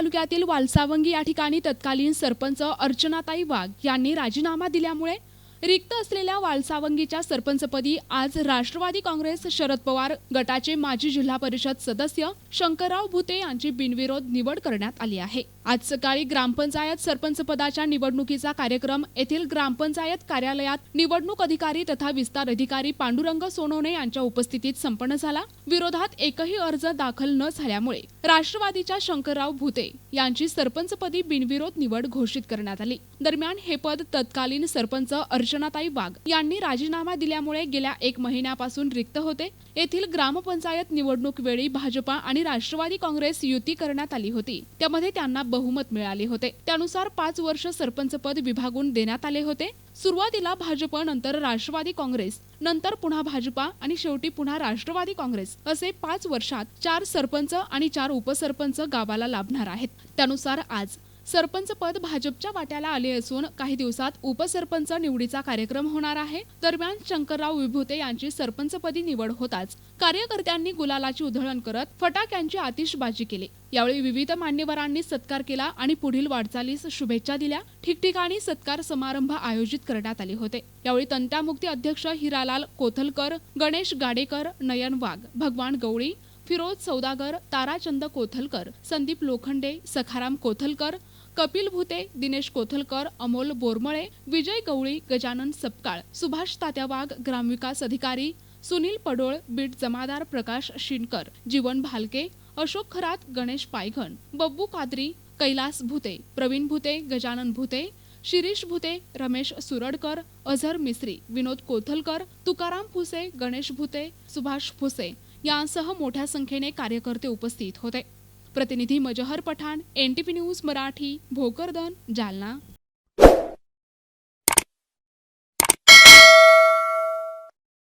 तालुक्यातील वालसावंगी या ठिकाणी तत्कालीन सरपंच अर्चनाताई वाघ यांनी राजीनामा दिल्यामुळे रिक्त असलेल्या वालसावंगीच्या सरपंचपदी आज राष्ट्रवादी काँग्रेस शरद पवार गटाचे माजी जिल्हा परिषद सदस्य शंकरराव भुते यांची बिनविरोध निवड करण्यात आली आहे। आज सकाळी ग्रामपंचायत सरपंच पदाच्या निवडणुकीचा कार्यक्रम येथील ग्रामपंचायत कार्यालयात निवडणूक अधिकारी तथा विस्तार अधिकारी पांडुरंग सोनवणे यांच्या उपस्थितीत संपन्न झाला। विरोधात एकही अर्ज दाखल न झाल्यामुळे राष्ट्रवादीच्या शंकरराव भुते यांची सरपंचपदी बिनविरोध निवड घोषित करण्यात आली। दरम्यान हे पद तत्कालीन सरपंच अर्चनाताई वाघ यांनी राजीनामा दिल्यामुळे गेल्या 1 महिन्यापासून रिक्त होते। येथील ग्रामपंचायत निवडणूक वेळी भाजपा आणि राष्ट्रवादी काँग्रेस युती करण्यात आली होती, त्यामध्ये त्यांना बहुमत मिळाले होते। त्यानुसार 5 वर्ष सरपंच पद विभागून देण्यात आले होते। सुरुवातीला भाजप, नंतर राष्ट्रवादी काँग्रेस, नंतर पुन्हा भाजपा आणि शेवटी पुन्हा राष्ट्रवादी काँग्रेस असे 5 वर्षात 4 सरपंच आणि 4 उपसरपंच गावाला लाभणार आहेत। त्यानुसार आज सरपंच पद भाजपच्या वाट्याला आले असून काही दिवसात उपसरपंच निवडीचा कार्यक्रम होणार आहे। दरम्यान शंकरराव विभूते यांची सरपंचपदी निवड होताच कार्यकर्त्यांनी गुलालाची उधळण करत फटाक्यांची आतिषबाजी केली। यावेळी विविध मान्यवरांनी सत्कार केला आणि पुढील वाटचालीस शुभेच्छा दिल्या। ठिकठिकाणी सत्कार समारंभ आयोजित करण्यात आले होते। यावेळी तंटामुक्ती अध्यक्ष हिरालाल कोथलकर, गणेश गाडेकर, नयन वाघ, भगवान गवळी, फिरोज सौदागर, ताराचंद कोथलकर, संदीप लोखंडे, सखाराम कोथलकर, कपिल भुते, दिनेश कोथलकर, अमोल बोरमळे, विजय गवळी, गजानन सपकाळ, सुभाष तात्या वाघ, ग्रामविकास अधिकारी सुनील पडोळ, बीट जमादार प्रकाश शिनकर, जीवन भालके, अशोक खरात, गणेश पायघन, बब्बू कादरी, कैलास भुते, प्रवीण भुते, गजानन भुते, शिरीष भुते, रमेश सुरडकर, अझर मिस्त्री, विनोद कोथलकर, तुकाराम फुसे, गणेश भुते, सुभाष फुसे यांसह मोठ्या संख्येने कार्यकर्ते उपस्थित होते। प्रतिनिधी मजहर पठाण, NTV न्यूज मराठी, भोकरदन, जालना।